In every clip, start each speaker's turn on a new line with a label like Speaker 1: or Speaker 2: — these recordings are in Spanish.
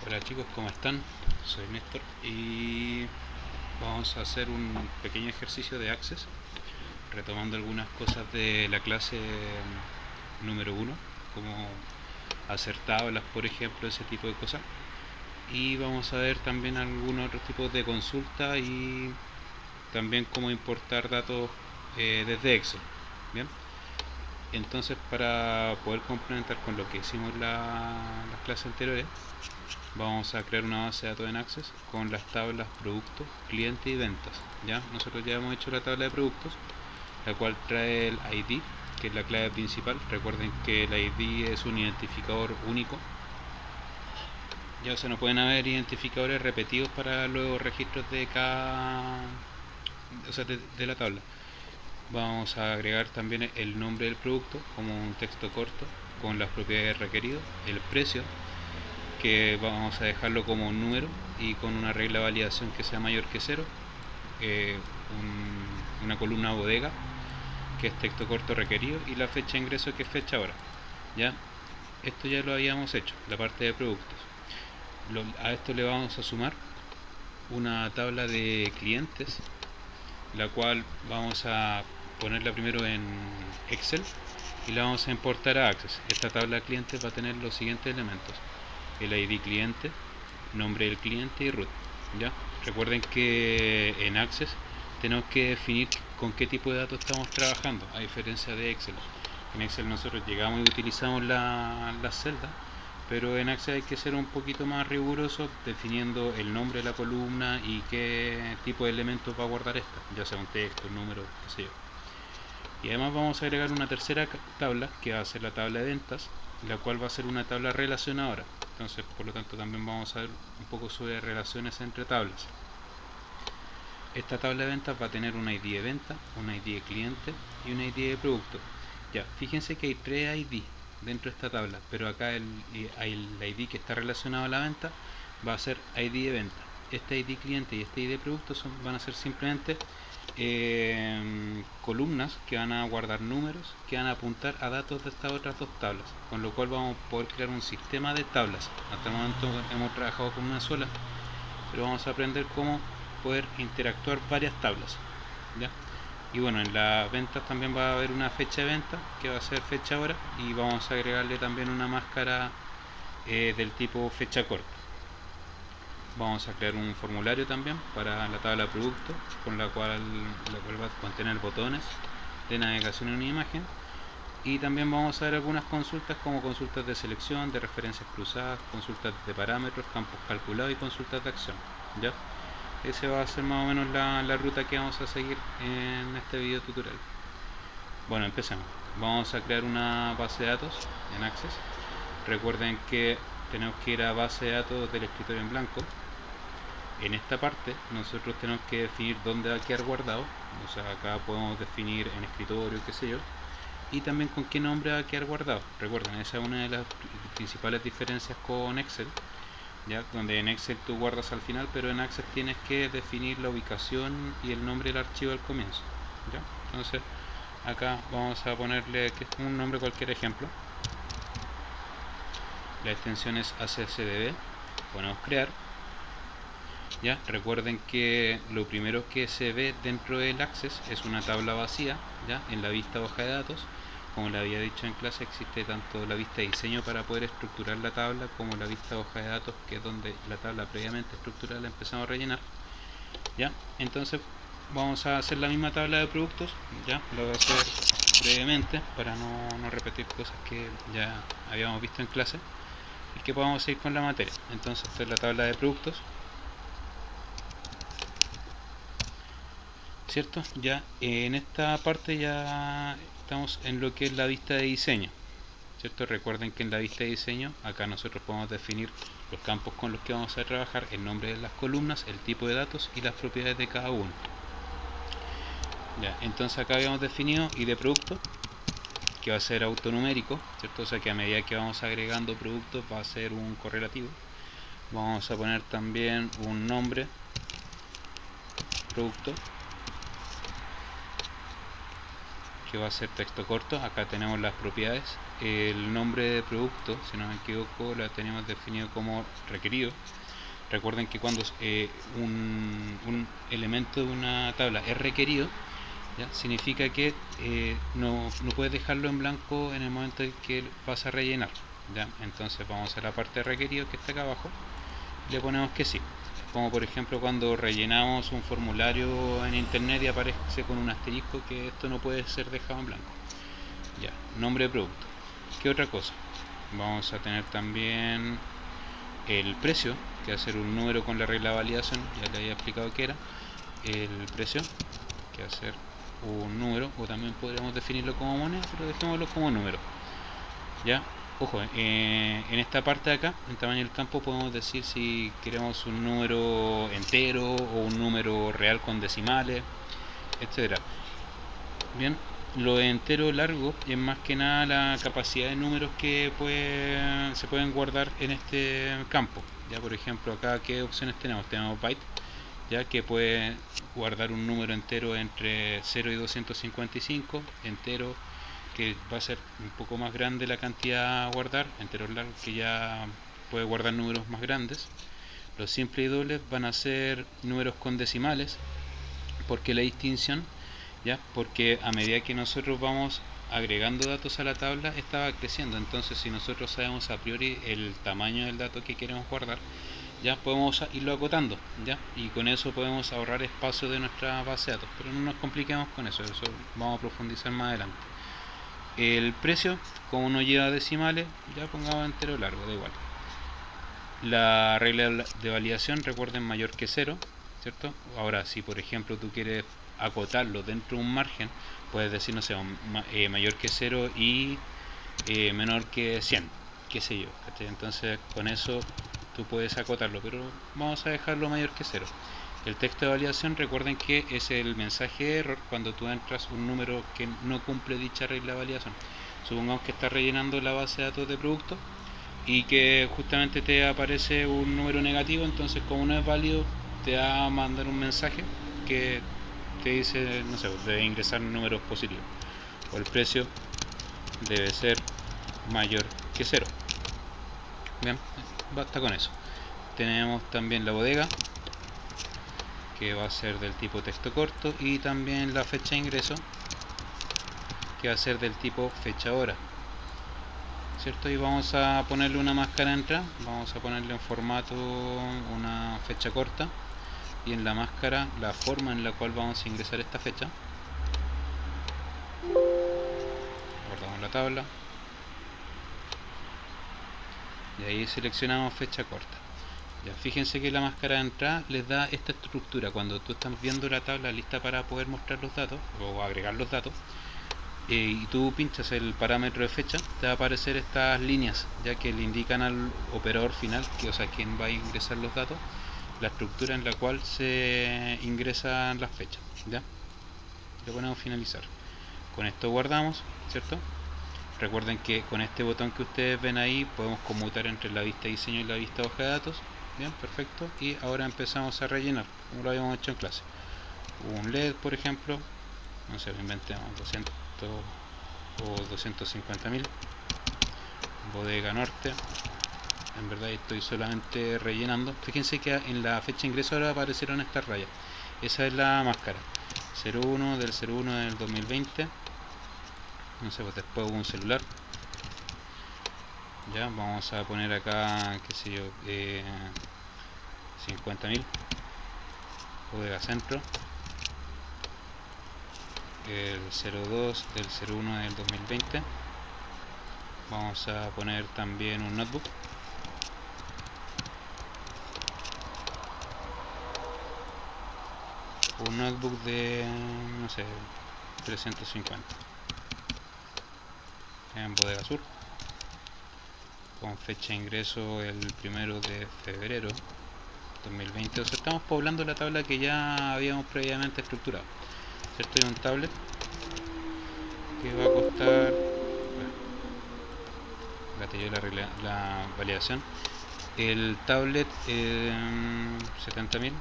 Speaker 1: Hola chicos, ¿cómo están? Soy Néstor y vamos a hacer un pequeño ejercicio de Access, retomando algunas cosas de la clase número uno, como hacer tablas, por ejemplo, ese tipo de cosas. Y vamos a ver también algunos otros tipos de consulta y también cómo importar datos desde Excel. Bien, entonces para poder complementar con lo que hicimos las clases anteriores, vamos a crear una base de datos en Access con las tablas producto, cliente y ventas. ¿Ya? Nosotros ya hemos hecho la tabla de productos, la cual trae el ID, que es la clave principal. Recuerden que el ID es un identificador único. Ya se no pueden haber identificadores repetidos para los registros de cada, o sea, de la tabla. Vamos a agregar también el nombre del producto como un texto corto con las propiedades requeridas, el precio, que vamos a dejarlo como un número y con una regla de validación que sea mayor que cero, eh, una columna bodega que es texto corto requerido y la fecha de ingreso que es fecha ahora. Ya, esto ya lo habíamos hecho, la parte de productos. A esto le vamos a sumar una tabla de clientes, la cual vamos a ponerla primero en Excel y la vamos a importar a Access. Esta tabla de clientes va a tener los siguientes elementos: el ID cliente, nombre del cliente y root. ¿Ya? Recuerden que en Access tenemos que definir con qué tipo de datos estamos trabajando, a diferencia de Excel. En Excel nosotros llegamos y utilizamos las celdas, pero en Access hay que ser un poquito más riguroso definiendo el nombre de la columna y qué tipo de elementos va a guardar esta, ya sea un texto, un número, qué sé yo. Y además vamos a agregar una tercera tabla que va a ser la tabla de ventas, la cual va a ser una tabla relacionadora. Entonces, por lo tanto, también vamos a ver un poco sobre relaciones entre tablas. Esta tabla de ventas va a tener un ID de venta, un ID de cliente y un ID de producto. Ya, fíjense que hay 3 ID dentro de esta tabla, pero acá el ID que está relacionado a la venta va a ser ID de venta. Este ID cliente y este ID de producto van a ser simplemente columnas que van a guardar números que van a apuntar a datos de estas otras dos tablas, con lo cual vamos a poder crear un sistema de tablas. Hasta el momento hemos trabajado con una sola, pero vamos a aprender cómo poder interactuar varias tablas. ¿Ya? Y bueno, en las ventas también va a haber una fecha de venta que va a ser fecha hora y vamos a agregarle también una máscara del tipo fecha corta. Vamos a crear un formulario también para la tabla de producto con la cual va a contener botones de navegación en una imagen, y también vamos a ver algunas consultas como consultas de selección, de referencias cruzadas, consultas de parámetros, campos calculados y consultas de acción. ¿Ya? Ese va a ser más o menos la ruta que vamos a seguir en este video tutorial. Bueno, empecemos. Vamos a crear una base de datos en Access. Recuerden que tenemos que ir a base de datos del escritorio en blanco. En esta parte nosotros tenemos que definir dónde va a quedar guardado. O sea, acá podemos definir en escritorio, qué sé yo, y también con qué nombre va a quedar guardado. Recuerden, esa es una de las principales diferencias con Excel, ¿ya? Donde en Excel tú guardas al final, pero en Access tienes que definir la ubicación y el nombre del archivo al comienzo. ¿Ya? Entonces acá vamos a ponerle un nombre, cualquier ejemplo. La extensión es accdb, ponemos crear. ¿Ya? Recuerden que lo primero que se ve dentro del Access es una tabla vacía, ¿ya? En la vista hoja de datos. Como le había dicho en clase, existe tanto la vista de diseño para poder estructurar la tabla como la vista hoja de datos, que es donde la tabla previamente estructurada la empezamos a rellenar. ¿Ya? Entonces vamos a hacer la misma tabla de productos, ¿ya? Lo voy a hacer brevemente para no repetir cosas que ya habíamos visto en clase y que podamos seguir con la materia. Entonces esta es la tabla de productos, ¿cierto? Ya en esta parte ya estamos en lo que es la vista de diseño, ¿cierto? Recuerden que en la vista de diseño acá nosotros podemos definir los campos con los que vamos a trabajar, el nombre de las columnas, el tipo de datos y las propiedades de cada uno. Ya, entonces acá habíamos definido ID de producto, que va a ser autonumérico, ¿cierto? O sea que a medida que vamos agregando productos va a ser un correlativo. Vamos a poner también un nombre producto, que va a ser texto corto. Acá tenemos las propiedades. El nombre de producto, si no me equivoco, la tenemos definido como requerido. Recuerden que cuando un elemento de una tabla es requerido, ¿ya? Significa que no puedes dejarlo en blanco en el momento en que vas a rellenar, ¿ya? Entonces vamos a la parte de requerido que está acá abajo, le ponemos que sí, como por ejemplo cuando rellenamos un formulario en internet y aparece con un asterisco que esto no puede ser dejado en blanco. Ya, nombre de producto. ¿Qué otra cosa? Vamos a tener también el precio, que va a ser un número con la regla de validación, ya le había explicado que era el precio, que va a ser un número, o también podríamos definirlo como moneda, pero dejémoslo como número. Ya, ojo, en esta parte de acá, en tamaño del campo, podemos decir si queremos un número entero o un número real con decimales, etcétera. Bien, lo entero largo es más que nada la capacidad de números que se pueden guardar en este campo. Ya, por ejemplo, acá qué opciones tenemos. Tenemos byte, ya que puede guardar un número entero entre 0 y 255, entero que va a ser un poco más grande la cantidad a guardar, enteros largos que ya puede guardar números más grandes. Los simples y dobles van a ser números con decimales, porque la distinción, ya, porque a medida que nosotros vamos agregando datos a la tabla, esta va creciendo. Entonces, si nosotros sabemos a priori el tamaño del dato que queremos guardar, ya podemos irlo acotando, ya, y con eso podemos ahorrar espacio de nuestra base de datos. Pero no nos compliquemos con eso vamos a profundizar más adelante. El precio, como no lleva decimales, ya pongamos entero largo, da igual. La regla de validación, recuerden, mayor que 0, ¿cierto? Ahora, si por ejemplo tú quieres acotarlo dentro de un margen, puedes decir, no sé, mayor que 0 y menor que 100, qué sé yo, ¿cachai? Entonces con eso tú puedes acotarlo, pero vamos a dejarlo mayor que 0. El texto de validación, recuerden que es el mensaje de error cuando tú entras un número que no cumple dicha regla de validación. Supongamos que estás rellenando la base de datos de producto y que justamente te aparece un número negativo, entonces como no es válido te va a mandar un mensaje que te dice, no sé, debe ingresar números positivos o el precio debe ser mayor que 0. Bien, basta con eso. Tenemos también la bodega, que va a ser del tipo texto corto, y también la fecha de ingreso, que va a ser del tipo fecha hora, ¿cierto? Y vamos a ponerle una máscara de entrada, vamos a ponerle en formato una fecha corta, y en la máscara la forma en la cual vamos a ingresar esta fecha. Guardamos la tabla y ahí seleccionamos fecha corta. Ya, fíjense que la máscara de entrada les da esta estructura. Cuando tú estás viendo la tabla lista para poder mostrar los datos o agregar los datos, y tú pinchas el parámetro de fecha, te va a aparecer estas líneas, ya que le indican al operador final, que, o sea, quien va a ingresar los datos, la estructura en la cual se ingresan las fechas. ¿Ya? Le ponemos finalizar. Con esto guardamos, ¿cierto? Recuerden que con este botón que ustedes ven ahí podemos conmutar entre la vista diseño y la vista hoja de datos. Bien, perfecto. Y ahora empezamos a rellenar, como lo habíamos hecho en clase. Un LED, por ejemplo, no sé, inventemos 200 o 250.000. Bodega Norte. En verdad estoy solamente rellenando. Fíjense que en la fecha de ingreso ahora aparecieron estas rayas. Esa es la máscara. 01 del 01 del 2020. No sé, pues después hubo un celular. Ya, vamos a poner acá, qué sé yo, 50.000. Bodega Centro. El 02 del 01 del 2020. Vamos a poner también un notebook. Un notebook de, no sé, 350. En Bodega Sur. Con fecha de ingreso el 1 de febrero 2020. O sea, estamos poblando la tabla que ya habíamos previamente estructurado, ¿cierto? Y un tablet que va a costar, gatillo la validación, el tablet 70.000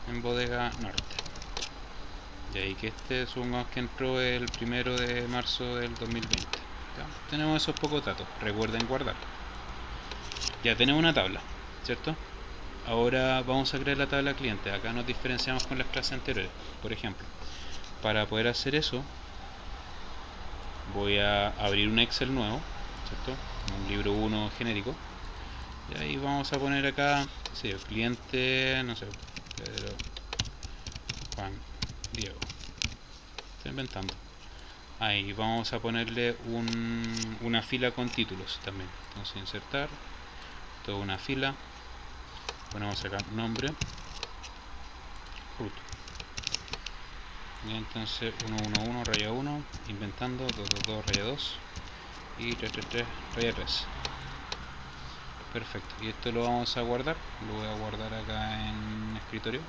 Speaker 1: en Bodega Norte. De ahí que supongamos que entró el 1 de marzo del 2020. ¿Ya? Tenemos esos pocos datos, recuerden guardar. Ya tenemos una tabla, ¿cierto? Ahora vamos a crear la tabla cliente. Acá nos diferenciamos con las clases anteriores. Por ejemplo, para poder hacer eso, voy a abrir un Excel nuevo, ¿cierto? Un libro 1 genérico. Y ahí vamos a poner acá, sí, cliente, no sé, Pedro, Juan, Diego. Estoy inventando. Ahí vamos a ponerle una fila con títulos también. Entonces insertar, toda una fila. Ponemos acá nombre, root. Y entonces 111 raya 1, inventando, 222 raya 2 y 333 raya 3. Perfecto, y esto lo vamos a guardar, lo voy a guardar acá en escritorio.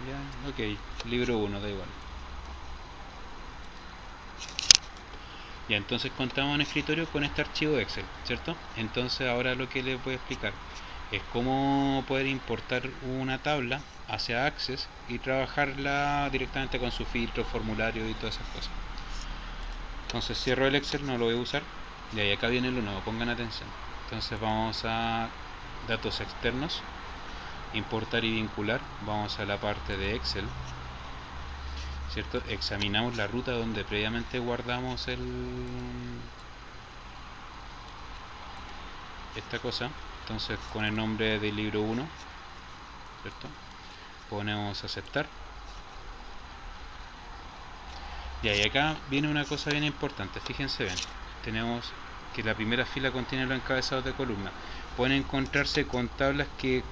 Speaker 1: Ya, ok, libro 1, da igual. Ya, entonces contamos en escritorio con este archivo Excel, ¿cierto? Entonces ahora lo que les voy a explicar es cómo poder importar una tabla hacia Access y trabajarla directamente con su filtro, formulario y todas esas cosas. Entonces cierro el Excel, no lo voy a usar. Y ahí acá viene lo nuevo, pongan atención. Entonces vamos a datos externos, importar y vincular. Vamos a la parte de Excel, ¿cierto? Examinamos la ruta donde previamente guardamos esta cosa. Entonces con el nombre del libro 1, ¿cierto? Ponemos aceptar. Y ahí acá viene una cosa bien importante, fíjense bien. Tenemos que la primera fila contiene los encabezados de columna. Pueden encontrarse con tablas que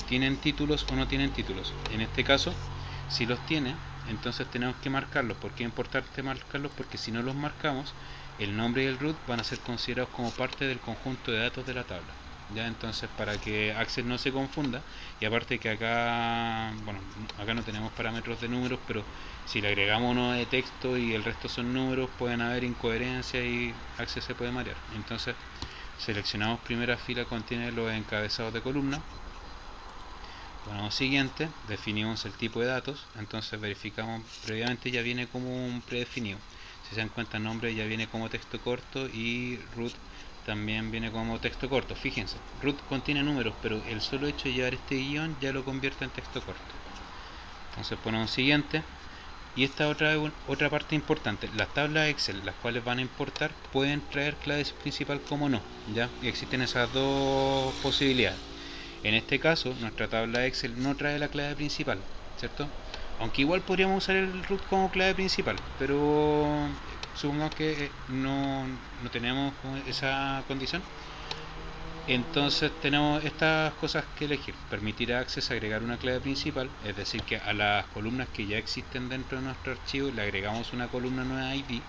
Speaker 1: tienen títulos o no tienen títulos. En este caso, si los tiene, entonces tenemos que marcarlos. ¿Por qué es importante marcarlos? Porque si no los marcamos, el nombre y el root van a ser considerados como parte del conjunto de datos de la tabla. ¿Ya? Entonces, para que Access no se confunda, y aparte que acá, bueno, acá no tenemos parámetros de números, pero si le agregamos uno de texto y el resto son números, pueden haber incoherencias y Access se puede marear. Entonces, seleccionamos primera fila, contiene los encabezados de columna. Ponemos siguiente, definimos el tipo de datos, entonces verificamos, previamente ya viene como un predefinido. Si se dan cuenta, el nombre ya viene como texto corto y root también viene como texto corto. Fíjense, root contiene números, pero el solo hecho de llevar este guión ya lo convierte en texto corto. Entonces ponemos siguiente. Y esta otra parte importante, las tablas Excel, las cuales van a importar, pueden traer clave principal como no, ¿ya? Y existen esas dos posibilidades. En este caso, nuestra tabla Excel no trae la clave principal, ¿cierto? Aunque igual podríamos usar el root como clave principal, pero supongamos que no tenemos esa condición. Entonces tenemos estas cosas que elegir. Permitir a Access agregar una clave principal, es decir, que a las columnas que ya existen dentro de nuestro archivo le agregamos una columna nueva ID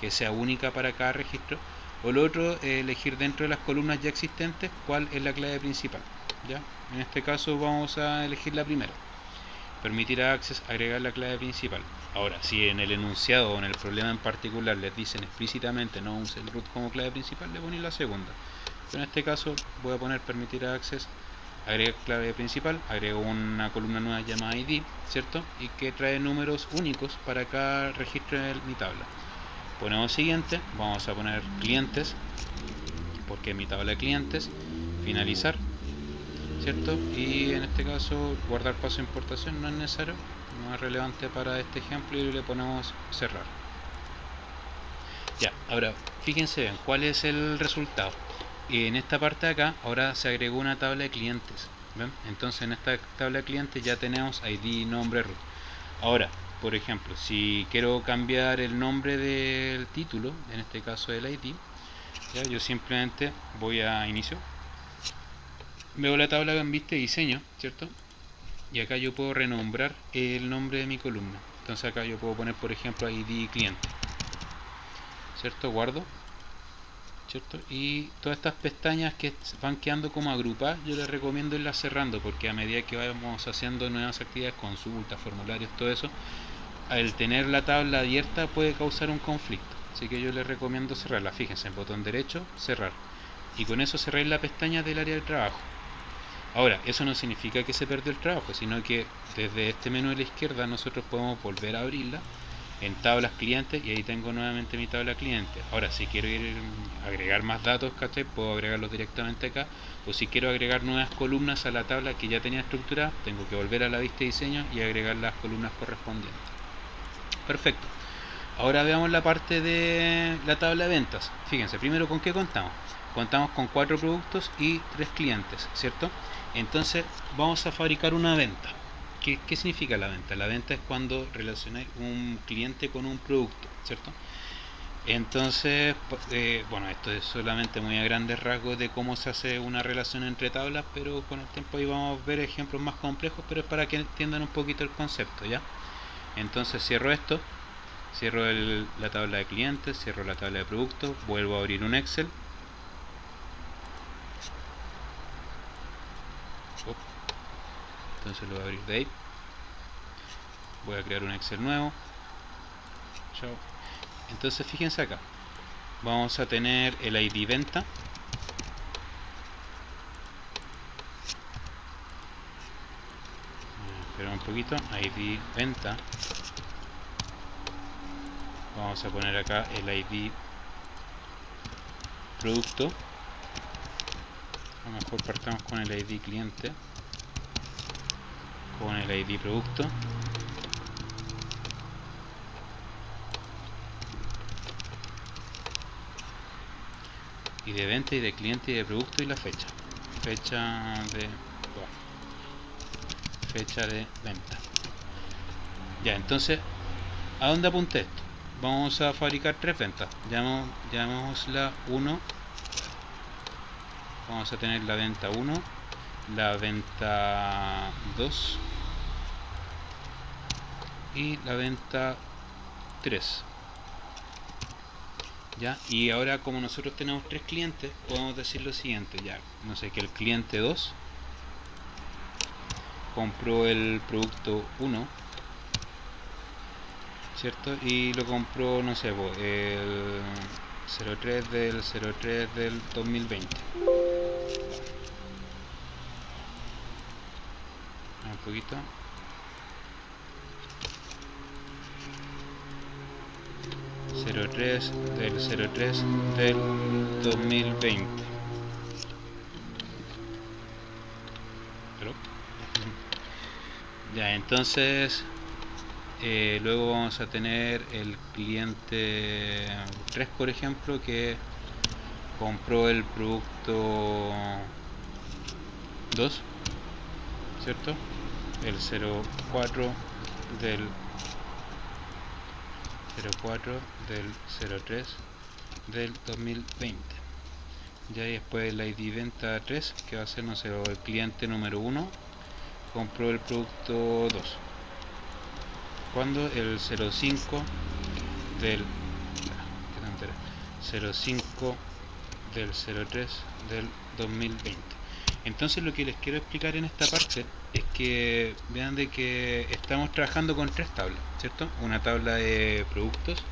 Speaker 1: que sea única para cada registro. O lo otro, elegir dentro de las columnas ya existentes cuál es la clave principal. ¿Ya? En este caso vamos a elegir la primera. Permitir a Access agregar la clave principal. Ahora, si en el enunciado o en el problema en particular les dicen explícitamente no use el root como clave principal, le ponen la segunda. En este caso voy a poner permitir a Access agregar clave principal, agrego una columna nueva llamada ID, ¿cierto? Y que trae números únicos para cada registro de mi tabla. Ponemos siguiente, vamos a poner clientes, porque es mi tabla de clientes, finalizar, ¿cierto? Y en este caso guardar paso de importación no es necesario, no es relevante para este ejemplo, y le ponemos cerrar. Ya, ahora fíjense bien, ¿cuál es el resultado? En esta parte de acá ahora se agregó una tabla de clientes. ¿Ven? Entonces en esta tabla de clientes ya tenemos ID, nombre, root. Ahora, por ejemplo, si quiero cambiar el nombre del título, en este caso el ID, ¿ya? Yo simplemente voy a inicio, veo la tabla en vista de diseño, ¿cierto? Y acá yo puedo renombrar el nombre de mi columna. Entonces acá yo puedo poner, por ejemplo, ID cliente, ¿cierto? Guardo, ¿cierto? Y todas estas pestañas que van quedando como agrupadas, yo les recomiendo irlas cerrando, porque a medida que vamos haciendo nuevas actividades, consultas, formularios, todo eso, al tener la tabla abierta puede causar un conflicto. Así que yo les recomiendo cerrarla. Fíjense, en botón derecho, cerrar. y con eso cerré la pestaña del área de trabajo. Ahora, eso no significa que se perdió el trabajo, sino que desde este menú de la izquierda nosotros podemos volver a abrirla en tablas clientes y ahí tengo nuevamente mi tabla cliente. Ahora, si quiero agregar más datos, ¿cachai? Puedo agregarlos directamente acá, o si quiero agregar nuevas columnas a la tabla que ya tenía estructurada, tengo que volver a la vista de diseño y agregar las columnas correspondientes. Perfecto. Ahora veamos la parte de la tabla de ventas. Fíjense, primero, ¿con qué contamos? Contamos con 4 productos y 3 clientes, ¿cierto? Entonces vamos a fabricar una venta. ¿Qué significa la venta? La venta es cuando relacionáis un cliente con un producto, ¿cierto? Entonces, bueno, esto es solamente muy a grandes rasgos de cómo se hace una relación entre tablas, pero con el tiempo ahí vamos a ver ejemplos más complejos, pero es para que entiendan un poquito el concepto, ¿ya? Entonces cierro esto, cierro la tabla de clientes, cierro la tabla de productos, vuelvo a abrir un Excel. Entonces lo voy a abrir de ahí. Voy a crear un Excel nuevo. Chao. Entonces fíjense acá. Vamos a tener el ID venta. Espera un poquito. ID venta. Vamos a poner acá el ID producto. A lo mejor partamos con el ID cliente. Con el ID producto. Y de venta y de cliente y de producto y la fecha. Fecha de venta. Ya, entonces, ¿a dónde apunté esto? Vamos a fabricar 3 ventas. Llamémosla 1. Vamos a tener la venta 1, la venta 2 y la venta 3. ¿Ya? Y ahora, como nosotros tenemos 3 clientes, podemos decir lo siguiente, ya, no sé, que el cliente 2 compró el producto 1, ¿cierto? Y lo compró, no sé, el 03 del 2020. Un poquito. del 03 del 2020. ¿Pero? Ya, entonces luego vamos a tener el cliente 3, por ejemplo, que compró el producto 2, ¿cierto? El 04 del 03 del 2020. Ya, y después el ID venta 3, que va a ser, no sé, el cliente número 1 compró el producto 2. ¿Cuándo? El 05 del 05 del 03 del 2020. Entonces lo que les quiero explicar en esta parte es que vean de que estamos trabajando con 3 tablas, ¿cierto? Una tabla de productos,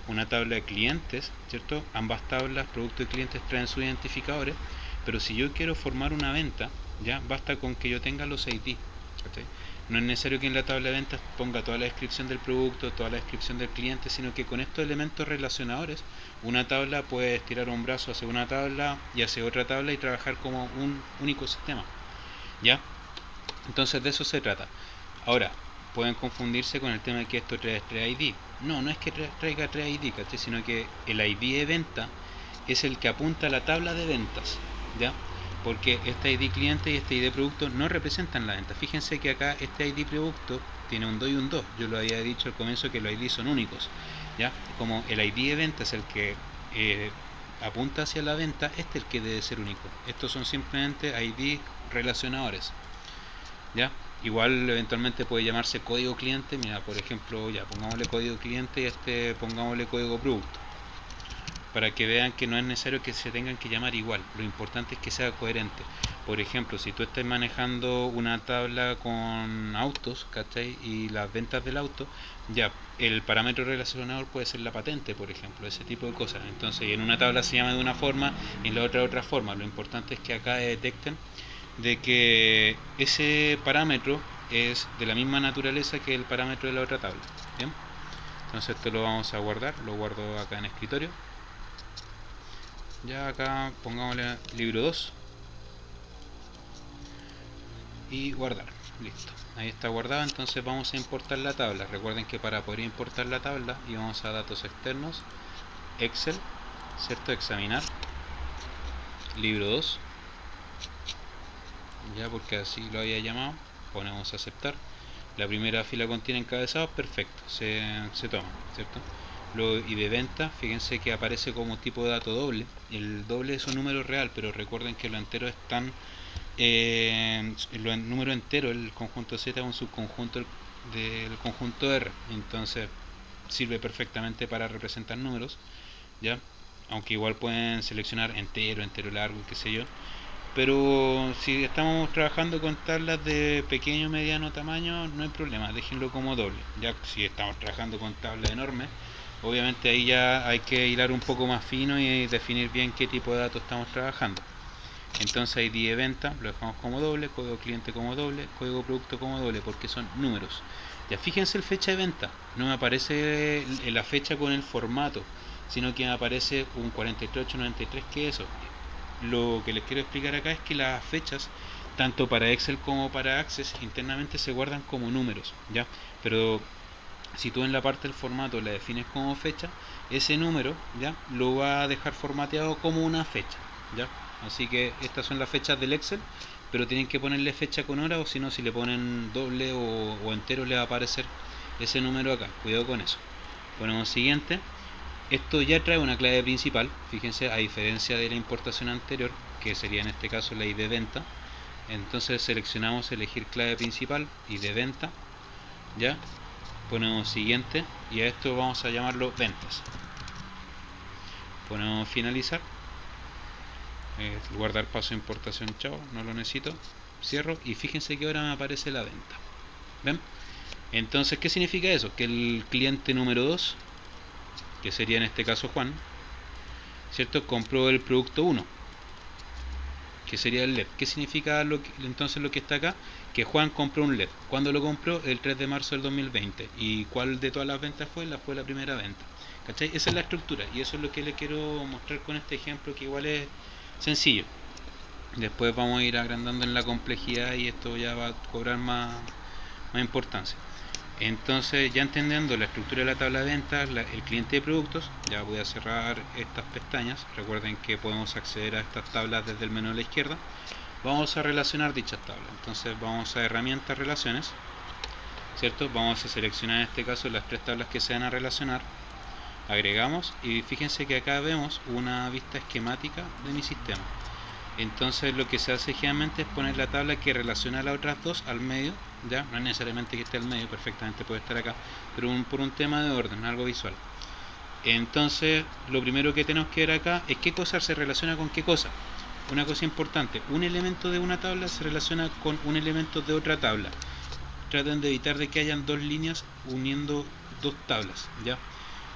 Speaker 1: una tabla de clientes, ¿cierto? Ambas tablas, productos y clientes, traen sus identificadores, pero si yo quiero formar una venta, ya basta con que yo tenga los ID, ¿cachai? No es necesario que en la tabla de ventas ponga toda la descripción del producto, toda la descripción del cliente, sino que con estos elementos relacionadores, una tabla puede estirar un brazo hacia una tabla y hacia otra tabla y trabajar como un único sistema, ¿ya? Entonces de eso se trata. Ahora, pueden confundirse con el tema de que esto trae 3 ID. No es que traiga 3 ID, ¿cachai? Sino que el ID de venta es el que apunta a la tabla de ventas, ¿ya? Porque este ID cliente y este ID producto no representan la venta. Fíjense que acá este ID producto tiene un 2 y un 2. Yo lo había dicho al comienzo que los ID son únicos, ¿ya? Como el ID de venta es el que apunta hacia la venta, este es el que debe ser único. Estos son simplemente ID relacionadores, ¿ya? Igual eventualmente puede llamarse código cliente. Mira, por ejemplo, ya pongámosle código cliente y pongámosle código producto. para que vean que no es necesario que se tengan que llamar igual, lo importante es que sea coherente. Por ejemplo, si tú estás manejando una tabla con autos, ¿cachai? Y las ventas del auto, ya, el parámetro relacionador puede ser la patente, por ejemplo, ese tipo de cosas. Entonces, en una tabla se llama de una forma y en la otra de otra forma. Lo importante es que acá detecten de que ese parámetro es de la misma naturaleza que el parámetro de la otra tabla. ¿Bien? Entonces esto lo vamos a guardar, lo guardo acá en escritorio. Ya acá pongámosle libro 2 y guardar. Listo, ahí está guardado. Entonces vamos a importar la tabla. Recuerden que para poder importar la tabla íbamos a datos externos, Excel, ¿cierto? Examinar, libro 2, ya porque así lo había llamado. Ponemos aceptar. La primera fila contiene encabezados, perfecto, se toma, ¿cierto? Y de venta, fíjense que aparece como tipo de dato doble. El doble es un número real, pero recuerden que los enteros están el número entero, el conjunto Z es un subconjunto del conjunto R, entonces sirve perfectamente para representar números, ¿ya? Aunque igual pueden seleccionar entero, entero largo, qué sé yo. Pero si estamos trabajando con tablas de pequeño o mediano tamaño, no hay problema, déjenlo como doble. Ya si estamos trabajando con tablas enormes, obviamente ahí ya hay que hilar un poco más fino y definir bien qué tipo de datos estamos trabajando. Entonces ID de venta lo dejamos como doble, código cliente como doble, código producto como doble, porque son números. Ya fíjense el fecha de venta, no me aparece la fecha con el formato, sino que me aparece un 43893, que es eso. Lo que les quiero explicar acá es que las fechas, tanto para Excel como para Access, internamente se guardan como números, ¿ya? Pero si tú en la parte del formato la defines como fecha, ese número, ¿ya? Lo va a dejar formateado como una fecha, ¿ya? Así que estas son las fechas del Excel, pero tienen que ponerle fecha con hora, o si no, si le ponen doble o entero, le va a aparecer ese número acá. Cuidado con eso. Ponemos siguiente. Esto ya trae una clave principal, fíjense, a diferencia de la importación anterior, que sería en este caso la ID de venta. Entonces seleccionamos elegir clave principal, ID de venta, ya. Ponemos siguiente y a esto vamos a llamarlo ventas. Ponemos finalizar, guardar paso de importación, chao, no lo necesito, cierro y fíjense que ahora me aparece la venta. ¿Ven? Entonces, ¿qué significa eso? Que el cliente número 2, que sería en este caso Juan, ¿cierto? Compró el producto 1, que sería el LED. ¿Qué significa entonces lo que está acá? Que Juan compró un LED. ¿Cuándo lo compró? El 3 de marzo del 2020. ¿Y cuál de todas las ventas fue? Fue la primera venta. ¿Cachai? Esa es la estructura y eso es lo que les quiero mostrar con este ejemplo, que igual es sencillo. Después vamos a ir agrandando en la complejidad y esto ya va a cobrar más importancia. Entonces, ya entendiendo la estructura de la tabla de ventas, el cliente de productos, ya voy a cerrar estas pestañas. Recuerden que podemos acceder a estas tablas desde el menú de la izquierda. Vamos a relacionar dichas tablas. Entonces vamos a herramientas, relaciones, ¿cierto? Vamos a seleccionar en este caso las tres tablas que se van a relacionar. Agregamos y fíjense que acá vemos una vista esquemática de mi sistema. Entonces lo que se hace generalmente es poner la tabla que relaciona a las otras dos al medio, ya no es necesariamente que esté al medio, perfectamente puede estar acá, pero por un tema de orden, algo visual. Entonces lo primero que tenemos que ver acá es qué cosa se relaciona con qué cosa. Una cosa importante, un elemento de una tabla se relaciona con un elemento de otra tabla. Traten de evitar de que hayan dos líneas uniendo dos tablas, ¿ya?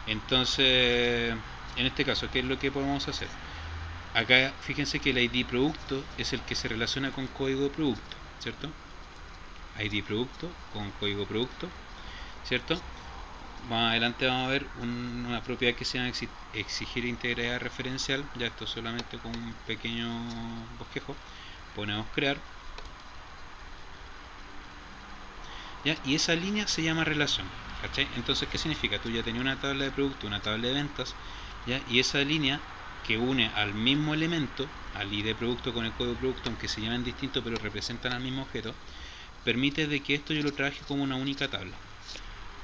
Speaker 1: Entonces, en este caso, ¿qué es lo que podemos hacer? Acá fíjense que el ID producto es el que se relaciona con código de producto, ¿cierto? ID producto con código producto, ¿cierto? Más adelante vamos a ver una propiedad que se llama exigir integridad referencial. Ya esto solamente con un pequeño bosquejo. Ponemos crear. ¿Ya? Y esa línea se llama relación, ¿cachai? Entonces, ¿qué significa? Tú ya tenías una tabla de producto, una tabla de ventas, ¿ya? Y esa línea que une al mismo elemento, al ID de producto con el código de producto, aunque se llamen distintos pero representan al mismo objeto, permite de que esto yo lo trabaje como una única tabla.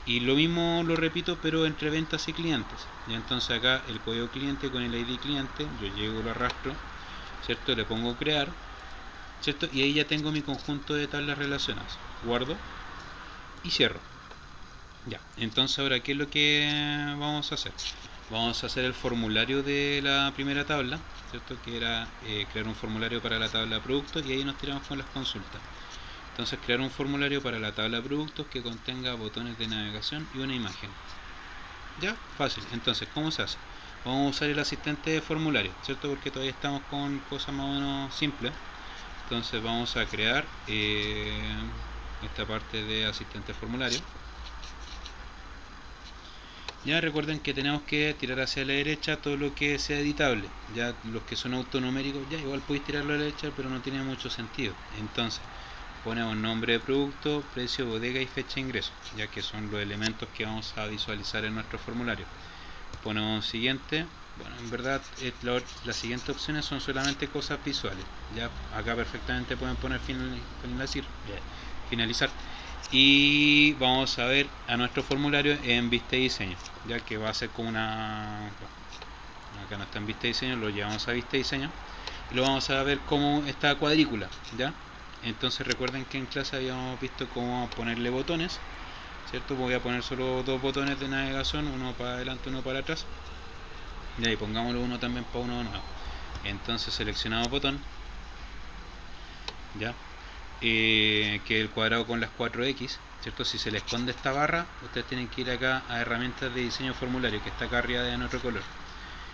Speaker 1: Y lo mismo lo repito, pero entre ventas y clientes. Y entonces acá el código cliente con el ID cliente, yo llego, lo arrastro, ¿cierto? Le pongo crear, ¿cierto? Y ahí ya tengo mi conjunto de tablas relacionadas. Guardo y cierro. Ya, entonces ahora, ¿qué es lo que vamos a hacer? vamos a hacer el formulario de la primera tabla, ¿cierto? Que era crear un formulario para la tabla de productos, y ahí nos tiramos con las consultas. Entonces, crear un formulario para la tabla de productos que contenga botones de navegación y una imagen. Ya, fácil. Entonces, ¿cómo se hace? Vamos a usar el asistente de formulario, ¿cierto? Porque todavía estamos con cosas más o menos simples. Entonces vamos a crear esta parte de asistente de formulario. Ya recuerden que tenemos que tirar hacia la derecha todo lo que sea editable. Ya los que son autonuméricos, ya igual podéis tirarlo a la derecha, pero no tiene mucho sentido. Entonces ponemos nombre de producto, precio, bodega y fecha de ingreso, ya que son los elementos que vamos a visualizar en nuestro formulario. Ponemos siguiente. Bueno, en verdad las siguientes opciones son solamente cosas visuales. Ya acá perfectamente pueden poner finalizar. Y vamos a ver a nuestro formulario en vista y diseño, ya que va a ser como una... Acá no está en vista y diseño, lo llevamos a vista y diseño. Y lo vamos a ver como esta cuadrícula, ¿ya? Entonces recuerden que en clase habíamos visto cómo ponerle botones, ¿cierto? Voy a poner solo dos botones de navegación, uno para adelante, uno para atrás. Y ahí pongámoslo uno también para uno nuevo. Entonces seleccionamos botón, ya, que el cuadrado con las 4X, ¿cierto? Si se le esconde esta barra, ustedes tienen que ir acá a herramientas de diseño formulario, que está acá arriba de otro color.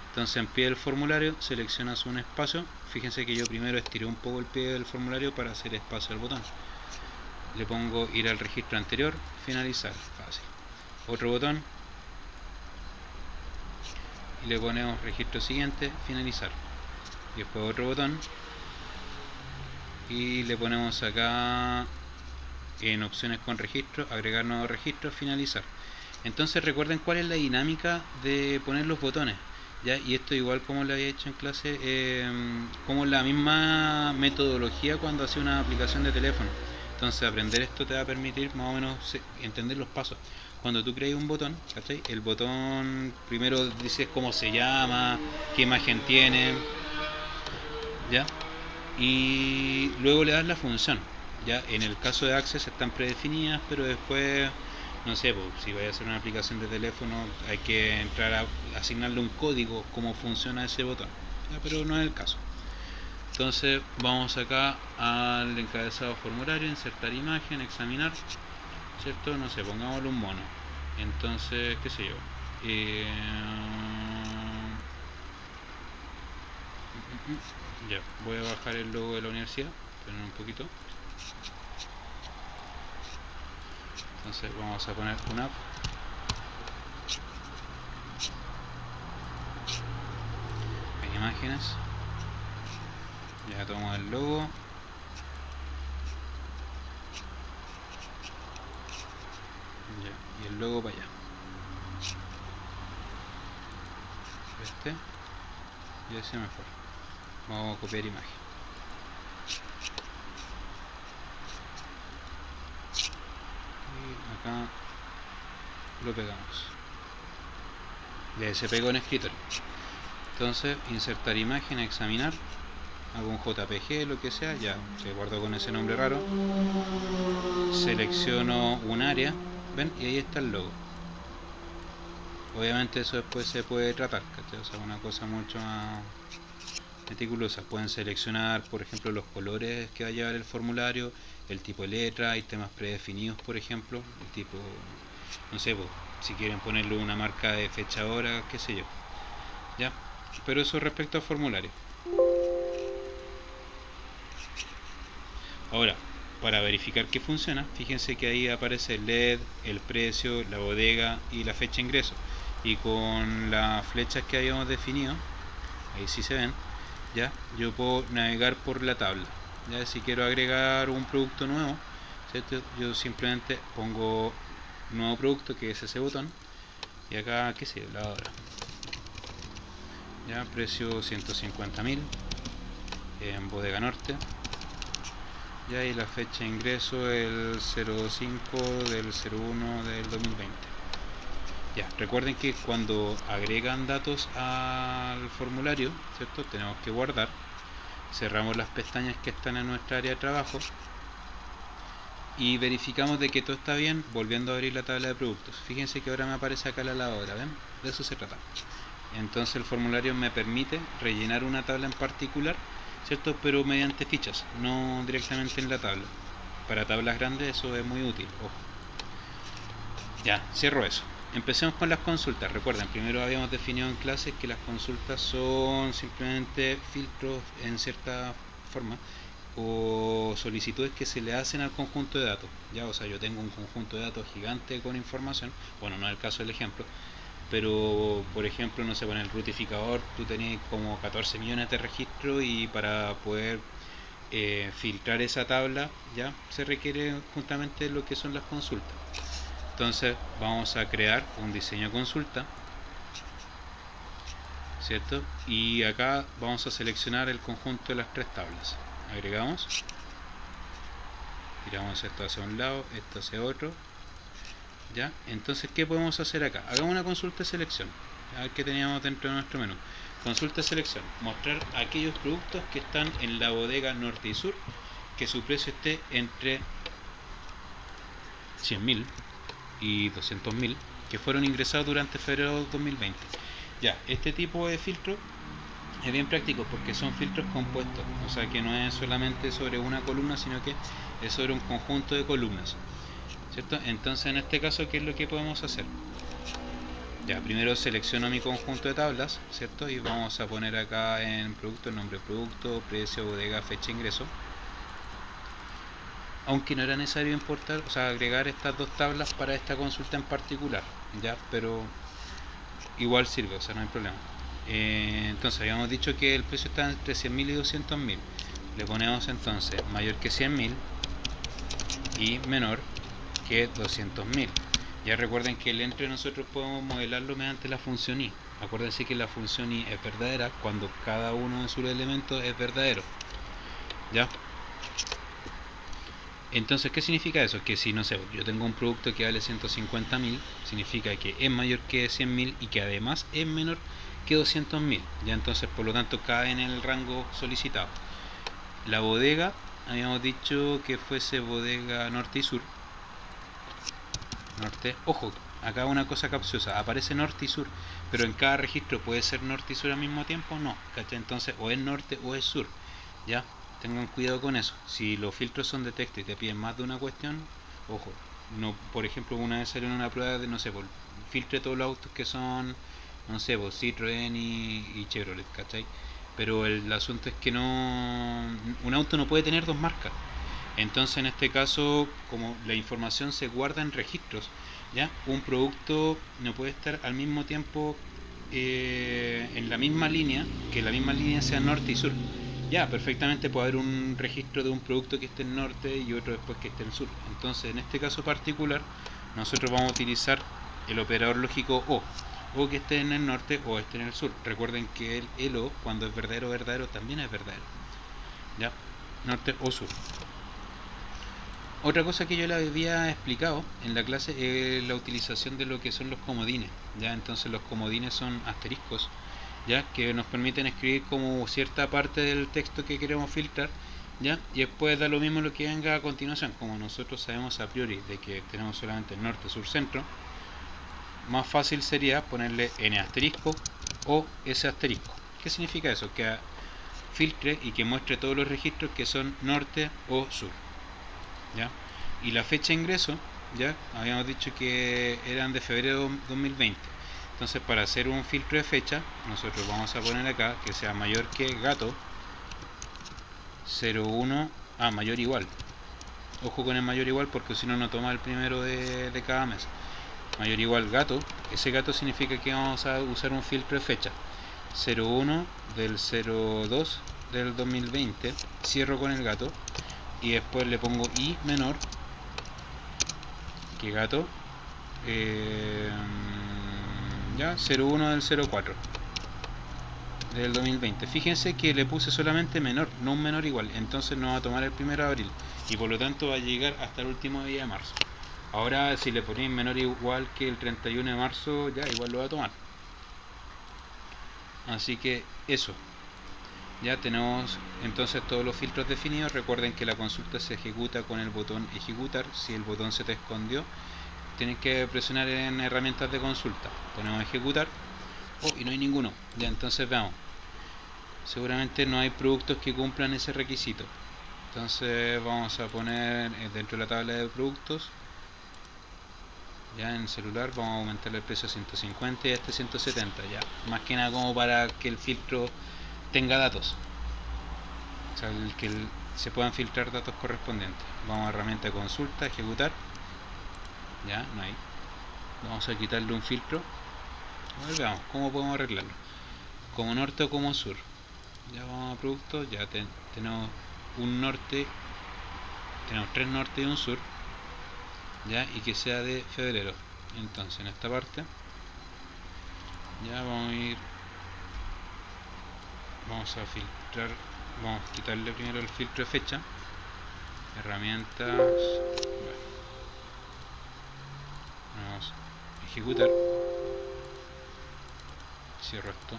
Speaker 1: Entonces en pie del formulario seleccionas un espacio. Fíjense que yo primero estiré un poco el pie del formulario para hacer espacio al botón. Le pongo ir al registro anterior, finalizar, fácil. Otro botón y le ponemos registro siguiente, finalizar. Y después otro botón y le ponemos acá en opciones con registro, agregar nuevo registro, finalizar. Entonces recuerden cuál es la dinámica de poner los botones, ¿ya? Y esto igual como lo había hecho en clase, como la misma metodología cuando hacía una aplicación de teléfono. Entonces aprender esto te va a permitir más o menos entender los pasos. Cuando tú creas un botón, ¿cachai? El botón primero dices cómo se llama, qué imagen tiene, ¿ya? Y luego le das la función. Ya en el caso de Access están predefinidas, pero después, no sé, pues, si vais a hacer una aplicación de teléfono hay que entrar a asignarle un código cómo funciona ese botón, ya, pero no es el caso. Entonces vamos acá al encabezado formulario, insertar imagen, examinar, ¿cierto? No sé, pongámosle un mono. Entonces, qué sé yo, ya, voy a bajar el logo de la universidad, esperen un poquito. Entonces vamos a poner una app. En imágenes. Ya tomo el logo. Ya, y el logo para allá. Este. Y ese mejor. Vamos a copiar imagen. Y acá lo pegamos. Ya se pegó en escritorio. Entonces, insertar imagen, examinar. Hago un JPG, lo que sea, ya se guardó con ese nombre raro. Selecciono un área, ven, y ahí está el logo. Obviamente eso después se puede tratar, ¿cachai? O sea, una cosa mucho más meticulosa. Pueden seleccionar, por ejemplo, los colores que va a llevar el formulario, el tipo de letra, hay temas predefinidos, por ejemplo, el tipo, no sé, si quieren ponerle una marca de fecha hora, qué sé yo, ya. Pero eso respecto al formulario. Ahora, para verificar que funciona, fíjense que ahí aparece el LED, el precio, la bodega y la fecha de ingreso. Y con las flechas que habíamos definido, ahí sí se ven, ya, yo puedo navegar por la tabla. Ya, si quiero agregar un producto nuevo, ¿cierto? Yo simplemente pongo nuevo producto, que es ese botón, y acá, qué sé, la hora. Ya, precio 150.000 en bodega norte. Ya, y la fecha de ingreso el 05 del 01 del 2020. Ya, recuerden que cuando agregan datos al formulario, ¿cierto? Tenemos que guardar, cerramos las pestañas que están en nuestra área de trabajo y verificamos de que todo está bien volviendo a abrir la tabla de productos. Fíjense que ahora me aparece acá la lavadora, ¿ven? De eso se trata. Entonces el formulario me permite rellenar una tabla en particular, ¿cierto? Pero mediante fichas, no directamente en la tabla. Para tablas grandes eso es muy útil, ojo. Ya, cierro eso. Empecemos con las consultas. Recuerden, primero habíamos definido en clases que las consultas son simplemente filtros en cierta forma o solicitudes que se le hacen al conjunto de datos. Ya, o sea, yo tengo un conjunto de datos gigante con información, bueno, no es el caso del ejemplo, pero por ejemplo, no sé, con el rutificador tú tenés como 14 millones de registros y para poder filtrar esa tabla ya se requiere justamente lo que son las consultas. Entonces vamos a crear un diseño de consulta, ¿cierto? Y acá vamos a seleccionar el conjunto de las tres tablas. Agregamos, tiramos esto hacia un lado, esto hacia otro. ¿Ya? Entonces, ¿qué podemos hacer acá? Hagamos una consulta de selección. A ver qué teníamos dentro de nuestro menú. Consulta de selección. Mostrar aquellos productos que están en la bodega norte y sur, que su precio esté entre 100.000 y 200.000, que fueron ingresados durante febrero de 2020. Ya, este tipo de filtro es bien práctico porque son filtros compuestos, o sea que no es solamente sobre una columna, sino que es sobre un conjunto de columnas, ¿cierto? Entonces en este caso, ¿qué es lo que podemos hacer? Ya, primero selecciono mi conjunto de tablas, ¿cierto? Y vamos a poner acá en producto, el nombre de producto, precio, bodega, fecha, ingreso. Aunque no era necesario importar, o sea, agregar estas dos tablas para esta consulta en particular, ya, pero igual sirve, o sea, no hay problema. Entonces habíamos dicho que el precio está entre 100.000 y 200.000. Le ponemos entonces mayor que 100.000 y menor que 200.000. Ya recuerden que el entre nosotros podemos modelarlo mediante la función i. Acuérdense que la función i es verdadera cuando cada uno de sus elementos es verdadero. ¿Ya? Entonces, ¿qué significa eso? Que si, no sé, yo tengo un producto que vale 150.000, significa que es mayor que 100.000 y que además es menor que 200.000. Ya, entonces, por lo tanto, cae en el rango solicitado. La bodega, habíamos dicho que fuese bodega norte y sur. Norte, ojo, acá una cosa capciosa, aparece norte y sur, pero en cada registro puede ser norte y sur al mismo tiempo, no, ¿cachai? Entonces o es norte o es sur, ya, tengan cuidado con eso. Si los filtros son de texto y te piden más de una cuestión, ojo, no, por ejemplo, una vez salió en una prueba de, no sé, filtre todos los autos que son, no sé, Citroën y Chevrolet, ¿cachai? Pero el asunto es que no, un auto no puede tener dos marcas. Entonces, en este caso, como la información se guarda en registros, ¿ya? Un producto no puede estar al mismo tiempo en la misma línea, que la misma línea sea norte y sur. Ya, perfectamente puede haber un registro de un producto que esté en norte y otro después que esté en sur. Entonces, en este caso particular, nosotros vamos a utilizar el operador lógico o que esté en el norte o esté en el sur. Recuerden que el o, cuando es verdadero, verdadero, también es verdadero. ¿Ya? Norte o sur. Otra cosa que yo le había explicado en la clase es la utilización de lo que son los comodines, ¿ya? Entonces los comodines son asteriscos, ¿ya? Que nos permiten escribir como cierta parte del texto que queremos filtrar, ¿ya? Y después da lo mismo lo que venga a continuación. Como nosotros sabemos a priori de que tenemos solamente norte, sur, centro, más fácil sería ponerle n asterisco o s asterisco. ¿Qué significa eso? Que filtre y que muestre todos los registros que son norte o sur. ¿Ya? Y la fecha de ingreso, ya habíamos dicho que eran de febrero de 2020. Entonces, para hacer un filtro de fecha, nosotros vamos a poner acá que sea mayor que gato 01, mayor igual. Ojo con el mayor igual porque si no, no toma el primero de cada mes. Mayor igual gato, ese gato significa que vamos a usar un filtro de fecha. 01 del 02 del 2020, cierro con el gato y después le pongo i menor que gato ya 01 del 04 del 2020. Fíjense que le puse solamente menor, no un menor igual, entonces no va a tomar el 1 de abril y por lo tanto va a llegar hasta el último día de marzo. Ahora si le ponéis menor igual que el 31 de marzo, ya igual lo va a tomar. Así que eso. Ya tenemos entonces todos los filtros definidos. Recuerden que la consulta se ejecuta con el botón ejecutar. Si el botón se te escondió, tienes que presionar en herramientas de consulta. Ponemos ejecutar Oh, y no hay ninguno. Ya, entonces veamos. Seguramente no hay productos que cumplan ese requisito. Entonces vamos a poner dentro de la tabla de productos, ya en celular vamos a aumentar el precio a 150 y a este 170, ya. Más que nada como para que el filtro tenga datos. O sea, se puedan filtrar datos correspondientes. Vamos a herramienta de consulta, ejecutar. Ya, no hay. Vamos a quitarle un filtro. A ver, veamos cómo podemos arreglarlo. Como norte o como sur. Ya vamos a productos, ya tenemos un norte, tenemos tres norte y un sur. Ya, y que sea de febrero. Entonces en esta parte ya vamos a ir, vamos a filtrar, vamos a quitarle primero el filtro de fecha, herramientas, bueno, vamos a ejecutar, cierro esto,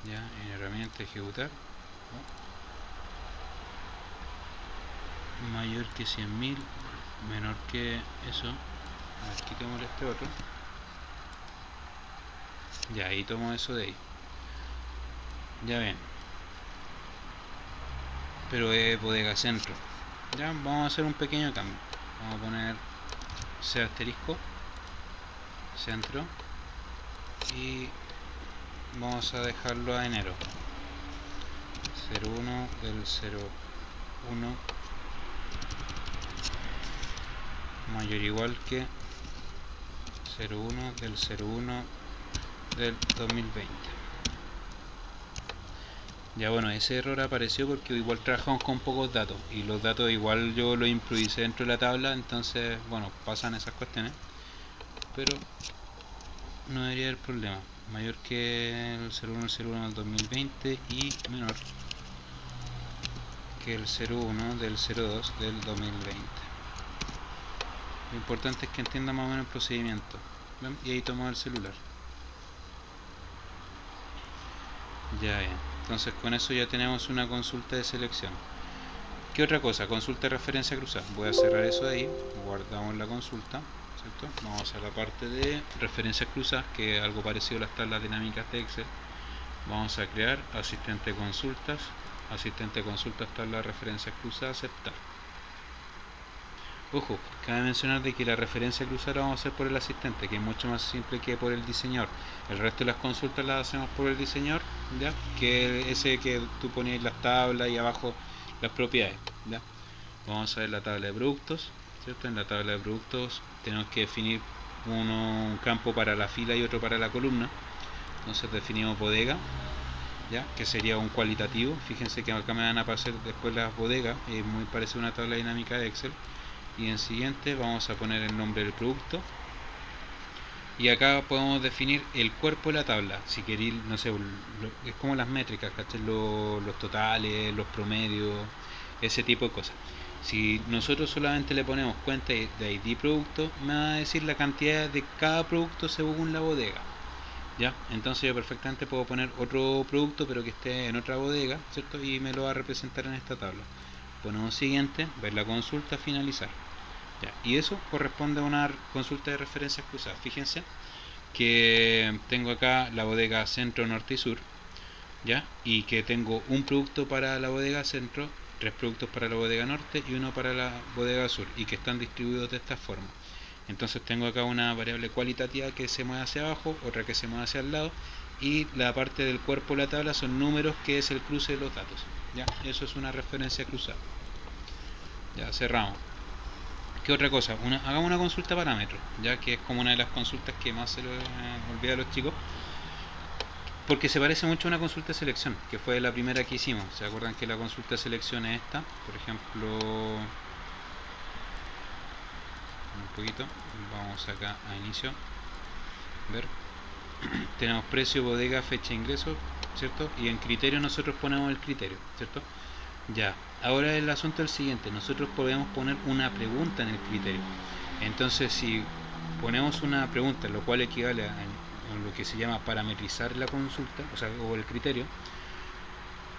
Speaker 1: ya en herramienta ejecutar, mayor que 100.000, menor que eso. A ver, quitémosle este otro, ya ahí tomo eso de ahí, ya ven, pero es bodega centro. Ya vamos a hacer un pequeño cambio, vamos a poner C asterisco centro y vamos a dejarlo a enero, 01 del 01 mayor o igual que 01 del 01 del 2020. Ya bueno, ese error apareció porque igual trabajamos con pocos datos y los datos igual yo los improvisé dentro de la tabla, entonces bueno, pasan esas cuestiones, pero no debería haber problema. Mayor que el 01 del 01 del 2020 y menor que el 01 del 02 del 2020. Lo importante es que entienda más o menos el procedimiento. ¿Ven? Y ahí tomo el celular. Ya bien. Entonces con eso ya tenemos una consulta de selección. ¿Qué otra cosa? Consulta de referencia cruzada. Voy a cerrar eso de ahí. Guardamos la consulta. ¿Cierto? Vamos a la parte de referencias cruzadas, que es algo parecido a las tablas dinámicas de Excel. Vamos a crear asistente de consultas. Asistente de consultas, tabla de referencias cruzadas, aceptar. Ojo, cabe mencionar de que la referencia cruzada la vamos a hacer por el asistente, que es mucho más simple que por el diseñador. El resto de las consultas las hacemos por el diseñador, ¿ya? Que ese que tú ponías las tablas y abajo las propiedades, ¿ya? Vamos a ver la tabla de productos, ¿cierto? En la tabla de productos tenemos que definir un campo para la fila y otro para la columna. Entonces definimos bodega, ¿ya? Que sería un cualitativo. Fíjense que acá me van a aparecer después las bodegas, es muy parecido a una tabla dinámica de Excel. Y en siguiente vamos a poner el nombre del producto y acá podemos definir el cuerpo de la tabla, si queréis, no sé, es como las métricas, ¿cachai? Los totales, los promedios, ese tipo de cosas. Si nosotros solamente le ponemos cuenta de ID producto, me va a decir la cantidad de cada producto según la bodega, ¿ya? Entonces yo perfectamente puedo poner otro producto pero que esté en otra bodega, ¿cierto? Y me lo va a representar en esta tabla. Ponemos siguiente, ver la consulta, finalizar. Ya, y eso corresponde a una consulta de referencias cruzadas. Fíjense que tengo acá la bodega centro, norte y sur, ¿ya? Y que tengo un producto para la bodega centro, tres productos para la bodega norte y uno para la bodega sur, y que están distribuidos de esta forma. Entonces tengo acá una variable cualitativa que se mueve hacia abajo, otra que se mueve hacia el lado, y la parte del cuerpo de la tabla son números, que es el cruce de los datos. ¿Ya? Eso es una referencia cruzada. Ya cerramos. ¿Qué otra cosa? Hagamos una consulta parámetro, ya que es como una de las consultas que más se lo olvida a los chicos, porque se parece mucho a una consulta de selección, que fue la primera que hicimos. ¿Se acuerdan que la consulta de selección es esta? Por ejemplo, un poquito, vamos acá a inicio, ver, tenemos precio, bodega, fecha de ingreso, ¿cierto? Y en criterio nosotros ponemos el criterio, ¿cierto? Ya, ahora el asunto es el siguiente, nosotros podemos poner una pregunta en el criterio. Entonces si ponemos una pregunta, lo cual equivale a lo que se llama parametrizar la consulta, o sea, o el criterio,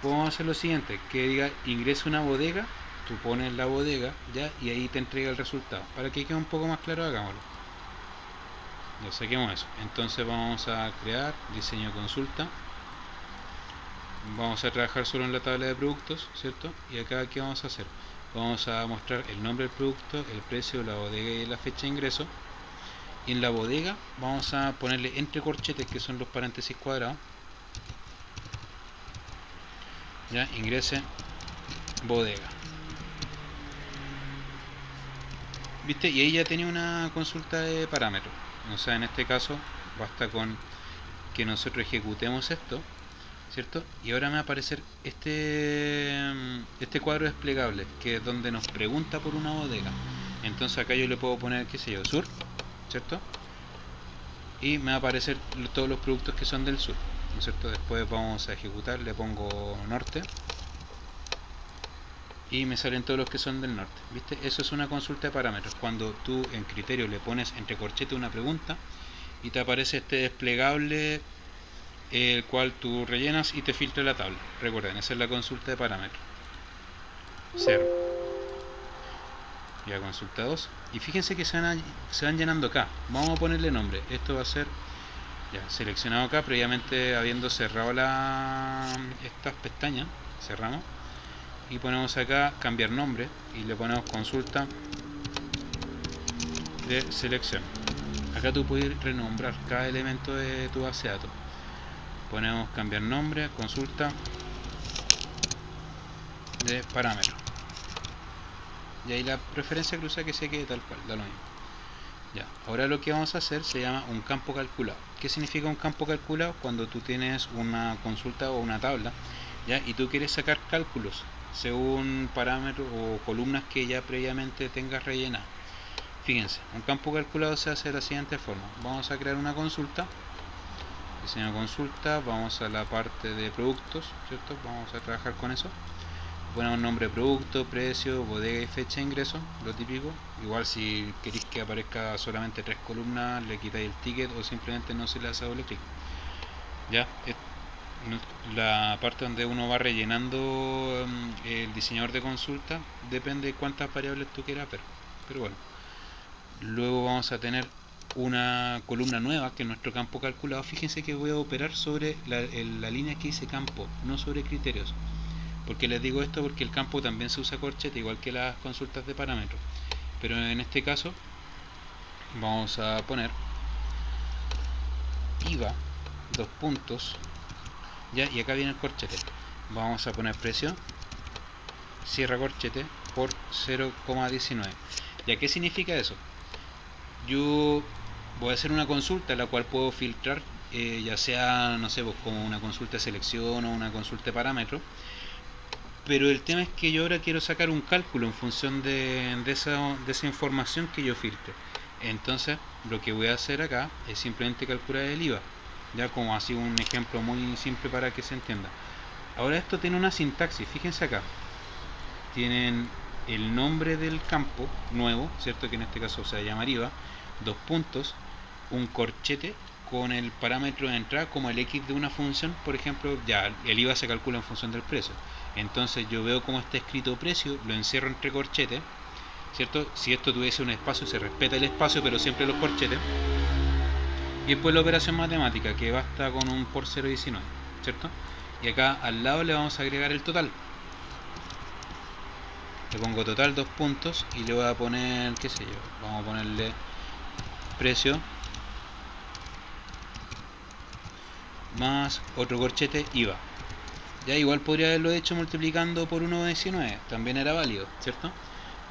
Speaker 1: podemos hacer lo siguiente, que diga ingresa una bodega, tú pones la bodega, ya, y ahí te entrega el resultado. Para que quede un poco más claro, hagámoslo. Ya saquemos eso. Entonces vamos a crear diseño de consulta. Vamos a trabajar solo en la tabla de productos, ¿cierto? Y acá, ¿qué vamos a hacer? Vamos a mostrar el nombre del producto, el precio, la bodega y la fecha de ingreso. Y en la bodega vamos a ponerle entre corchetes, que son los paréntesis cuadrados, ya, ingrese bodega. ¿Viste? Y ahí ya tenía una consulta de parámetros. O sea, en este caso basta con que nosotros ejecutemos esto, ¿cierto? Y ahora me va a aparecer este cuadro desplegable, que es donde nos pregunta por una bodega. Entonces acá yo le puedo poner, qué sé yo, sur, ¿cierto? Y me va a aparecer todos los productos que son del sur, ¿no es cierto? Después vamos a ejecutar, le pongo norte y me salen todos los que son del norte, ¿viste? Eso es una consulta de parámetros, cuando tú en criterio le pones entre corchetes una pregunta y te aparece este desplegable, el cual tú rellenas y te filtra la tabla. Recuerden, esa es la consulta de parámetros. 0. Ya, consulta 2. Y fíjense que se van llenando acá. Vamos a ponerle nombre. Esto va a ser ya seleccionado acá, previamente habiendo cerrado estas pestañas. Cerramos. Y ponemos acá cambiar nombre. Y le ponemos consulta de selección. Acá tú puedes renombrar cada elemento de tu base de datos. Ponemos cambiar nombre, consulta de parámetro. Y ahí la preferencia cruzada que se quede tal cual, da lo mismo. Ya, ahora lo que vamos a hacer se llama un campo calculado. ¿Qué significa un campo calculado? Cuando tú tienes una consulta o una tabla, ¿ya? Y tú quieres sacar cálculos según parámetros o columnas que ya previamente tengas rellenadas. Fíjense, un campo calculado se hace de la siguiente forma. Vamos a crear una consulta, diseño de consulta, vamos a la parte de productos, ¿cierto? Vamos a trabajar con eso. Ponemos nombre de producto, precio, bodega y fecha de ingreso, lo típico. Igual si queréis que aparezca solamente 3 columnas, le quitáis el ticket o simplemente no se le hace doble clic. Ya, la parte donde uno va rellenando el diseñador de consulta depende de cuántas variables tú quieras ver. Pero bueno, luego vamos a tener una columna nueva que es nuestro campo calculado. Fíjense que voy a operar sobre la línea que dice campo, no sobre criterios. ¿Por qué les digo esto? Porque el campo también se usa corchete, igual que las consultas de parámetros. Pero en este caso vamos a poner IVA, dos puntos, ya, y acá viene el corchete. Vamos a poner precio, cierra corchete por 0,19. ¿Ya qué significa eso? Yo voy a hacer una consulta la cual puedo filtrar, ya sea, no sé, pues como una consulta de selección o una consulta de parámetros. Pero el tema es que yo ahora quiero sacar un cálculo en función de esa información que yo filtre. Entonces, lo que voy a hacer acá es simplemente calcular el IVA. Ya como así un ejemplo muy simple para que se entienda. Ahora esto tiene una sintaxis, fíjense acá. Tienen el nombre del campo nuevo, ¿cierto? Que en este caso se llama IVA, dos puntos, un corchete con el parámetro de entrada como el X de una función. Por ejemplo, ya el IVA se calcula en función del precio. Entonces yo veo cómo está escrito precio, lo encierro entre corchetes, ¿cierto? Si esto tuviese un espacio, se respeta el espacio, pero siempre los corchetes. Y después la operación matemática, que basta con un por 0,19, ¿cierto? Y acá al lado le vamos a agregar el total. Le pongo total, dos puntos, y le voy a poner, qué sé yo, vamos a ponerle precio más otro corchete IVA. Ya igual podría haberlo hecho multiplicando por 1,19, también era válido, ¿cierto?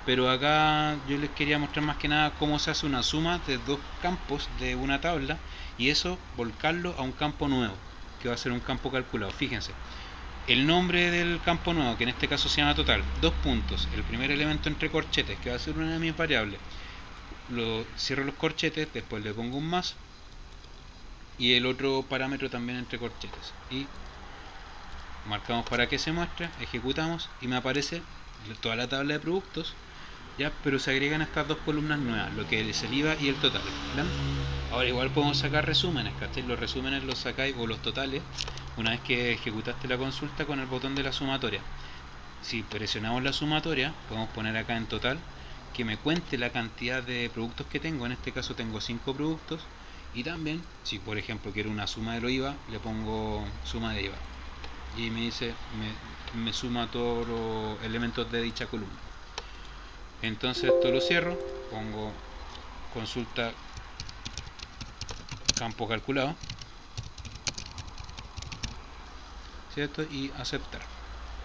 Speaker 1: Pero acá yo les quería mostrar más que nada cómo se hace una suma de dos campos de una tabla y eso volcarlo a un campo nuevo, que va a ser un campo calculado. Fíjense, el nombre del campo nuevo, que en este caso se llama total, dos puntos, el primer elemento entre corchetes, que va a ser una de mis variables. Lo cierro los corchetes, después le pongo un más y el otro parámetro también entre corchetes. Y marcamos para que se muestre, ejecutamos y me aparece toda la tabla de productos, ya, pero se agregan estas dos columnas nuevas, lo que es el IVA y el total, ¿verdad? Ahora igual podemos sacar resúmenes, ¿cachai? Los resúmenes los sacáis, o los totales, una vez que ejecutaste la consulta con el botón de la sumatoria. Si presionamos la sumatoria, podemos poner acá en total que me cuente la cantidad de productos que tengo. En este caso tengo 5 productos Y también, si por ejemplo quiero una suma de los IVA, le pongo suma de IVA. Y me dice, me suma todos los elementos de dicha columna. Entonces esto lo cierro, pongo consulta campo calculado, ¿cierto? Y aceptar.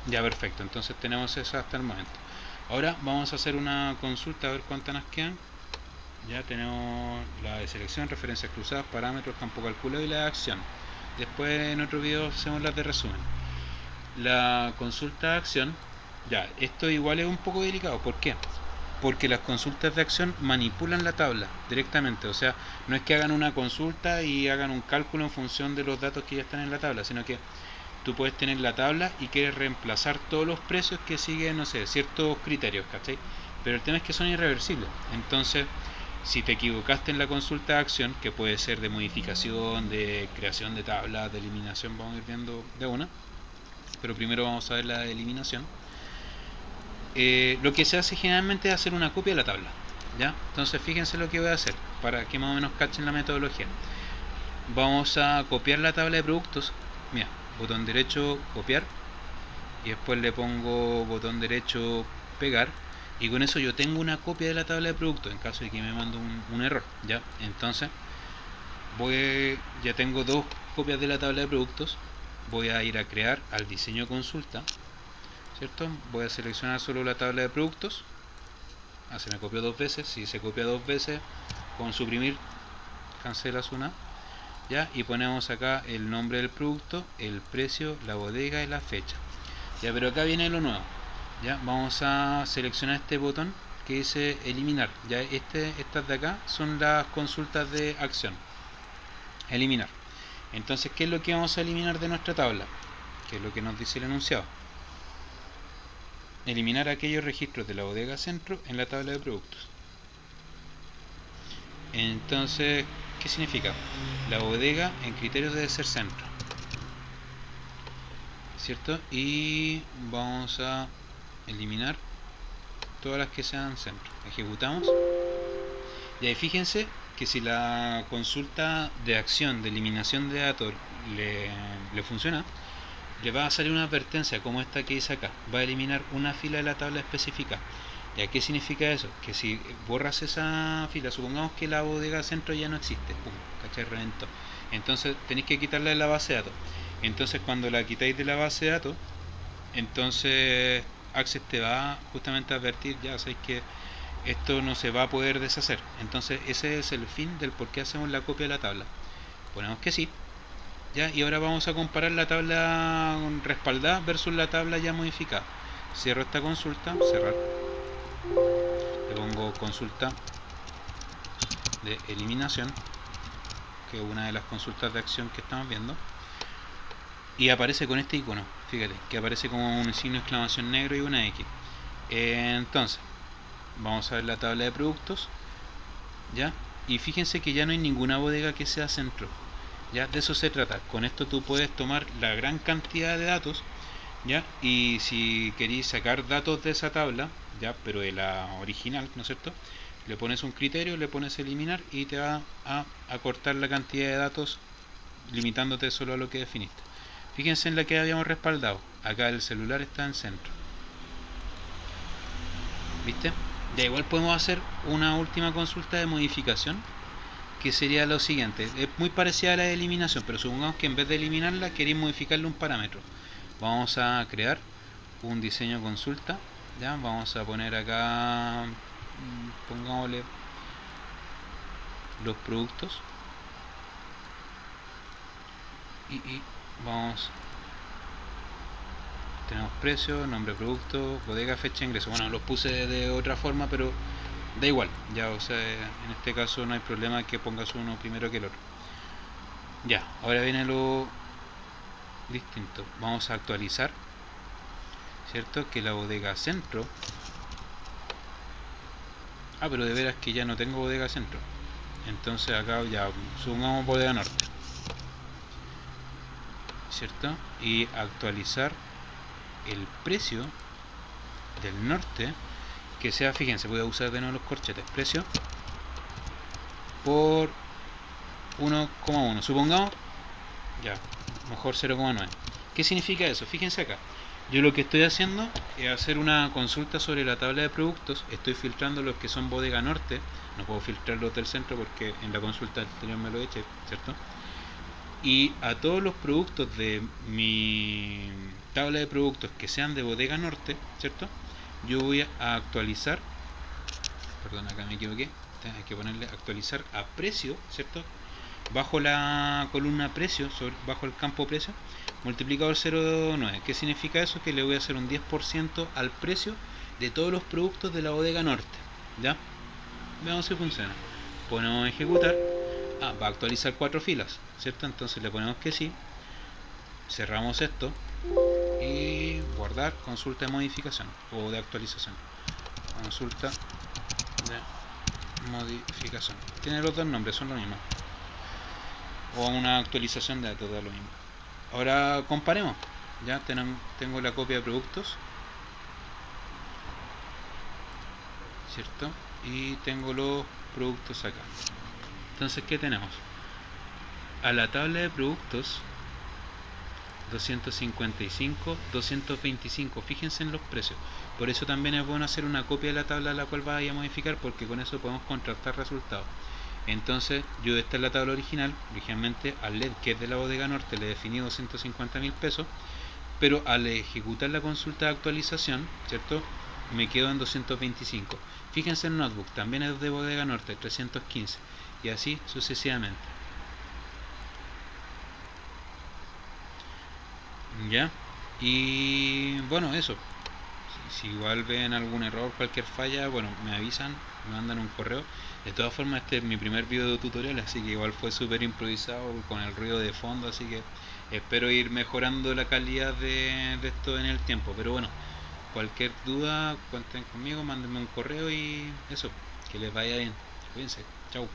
Speaker 1: Ya, perfecto, entonces tenemos eso hasta el momento. Ahora vamos a hacer una consulta a ver cuántas nos quedan. Ya tenemos la de selección, referencias cruzadas, parámetros, campo calculado y la de acción. Después en otro video hacemos las de resumen. La consulta de acción, ya, esto igual es un poco delicado. ¿Por qué? Porque las consultas de acción manipulan la tabla directamente. O sea, no es que hagan una consulta y hagan un cálculo en función de los datos que ya están en la tabla, sino que tú puedes tener la tabla y quieres reemplazar todos los precios que siguen, no sé, ciertos criterios, ¿cachai? Pero el tema es que son irreversibles. Entonces, si te equivocaste en la consulta de acción, que puede ser de modificación, de creación de tablas, de eliminación, vamos a ir viendo de una, pero primero vamos a ver la de eliminación. Lo que se hace generalmente es hacer una copia de la tabla, ¿ya? Entonces fíjense lo que voy a hacer, para que más o menos cachen la metodología. Vamos a copiar la tabla de productos, mira, botón derecho copiar, y después le pongo botón derecho pegar, y con eso yo tengo una copia de la tabla de productos en caso de que me mande un error, ¿ya? Entonces ya tengo dos copias de la tabla de productos. Voy a ir a crear al diseño consulta, ¿cierto? Voy a seleccionar solo la tabla de productos. Se me copió dos veces. Si se copia dos veces, con suprimir cancelas una, ya, y ponemos acá el nombre del producto, el precio, la bodega y la fecha. Ya, pero acá viene lo nuevo. Ya, vamos a seleccionar este botón que dice eliminar. Ya, estas de acá son las consultas de acción. Eliminar. Entonces, ¿qué es lo que vamos a eliminar de nuestra tabla? ¿Qué es lo que nos dice el enunciado? Eliminar aquellos registros de la bodega centro en la tabla de productos. Entonces, ¿qué significa? La bodega en criterios debe ser centro, ¿cierto? Y vamos a eliminar todas las que sean centro. Ejecutamos. Y ahí fíjense que si la consulta de acción de eliminación de datos le funciona, le va a salir una advertencia como esta que dice acá. Va a eliminar una fila de la tabla específica. ¿Y qué significa eso? Que si borras esa fila, supongamos que la bodega centro ya no existe, pum, ¿cachai? Reventó. Entonces tenéis que quitarla de la base de datos. Entonces cuando la quitáis de la base de datos, entonces Access te va justamente a advertir, ya sabéis que esto no se va a poder deshacer. Entonces ese es el fin del por qué hacemos la copia de la tabla. Ponemos que sí. Ya, y ahora vamos a comparar la tabla respaldada versus la tabla ya modificada. Cierro esta consulta, cerrar. Le pongo consulta de eliminación, que es una de las consultas de acción que estamos viendo. Y aparece con este icono, fíjate, que aparece como un signo de exclamación negro y una X. Entonces, vamos a ver la tabla de productos, ¿ya? Y fíjense que ya no hay ninguna bodega que sea centro. Ya, de eso se trata. Con esto tú puedes tomar la gran cantidad de datos, ¿ya? Y si queréis sacar datos de esa tabla, ya, pero de la original, ¿no es cierto? Le pones un criterio, le pones eliminar y te va a acortar la cantidad de datos limitándote solo a lo que definiste. Fíjense en la que habíamos respaldado. Acá el celular está en centro. ¿Viste? Ya igual podemos hacer una última consulta de modificación, que sería lo siguiente. Es muy parecida a la de eliminación, pero supongamos que en vez de eliminarla queréis modificarle un parámetro. Vamos a crear un diseño consulta. Ya, vamos a poner acá, pongámosle los productos. Y vamos, tenemos precio, nombre de producto, bodega, fecha de ingreso. Bueno, los puse de otra forma, pero da igual, ya, o sea, en este caso no hay problema que pongas uno primero que el otro. Ya, ahora viene lo distinto. Vamos a actualizar, ¿cierto? Que la bodega centro. Pero de veras que ya no tengo bodega centro. Entonces acá ya sumamos bodega norte, ¿cierto? Y actualizar el precio del norte, que sea, fíjense, voy a usar de nuevo los corchetes, precio por 1,1. Supongamos, ya, mejor 0,9. ¿Qué significa eso? Fíjense acá. Yo lo que estoy haciendo es hacer una consulta sobre la tabla de productos. Estoy filtrando los que son Bodega Norte. No puedo filtrar los del centro porque en la consulta anterior me lo eché, ¿cierto? Y a todos los productos de mi tabla de productos que sean de Bodega Norte, ¿cierto? Yo voy a actualizar, perdón, acá me equivoqué, hay que ponerle actualizar a precio, ¿cierto? Bajo la columna precio, bajo el campo precio, multiplicado por 0,9. ¿Qué significa eso? Que le voy a hacer un 10% al precio de todos los productos de la Bodega Norte. ¿Ya? Veamos si funciona. Ponemos ejecutar. Va a actualizar 4 filas, ¿cierto? Entonces le ponemos que sí. Cerramos esto. Y guardar consulta de modificación o de actualización. Consulta de modificación. Tiene los dos nombres, son lo mismo. O una actualización de datos, da lo mismo. Ahora comparemos. Ya tengo la copia de productos, ¿cierto? Y tengo los productos acá. Entonces, ¿qué tenemos? A la tabla de productos 255, 225. Fíjense en los precios. Por eso también es bueno hacer una copia de la tabla a la cual vaya a modificar, porque con eso podemos contrastar resultados. Entonces, yo esta es la tabla original. Originalmente al LED, que es de la Bodega Norte, le definí 250.000 pesos, pero al ejecutar la consulta de actualización, ¿cierto? Me quedo en 225. Fíjense en Notebook, también es de Bodega Norte, 315, y así sucesivamente. ¿Ya? Y bueno, eso. Si igual ven algún error, cualquier falla, bueno, me avisan, me mandan un correo. De todas formas, este es mi primer video tutorial, así que igual fue súper improvisado con el ruido de fondo, así que espero ir mejorando la calidad de esto en el tiempo. Pero bueno, cualquier duda, cuenten conmigo, mándenme un correo y eso, que les vaya bien. Cuídense, chao.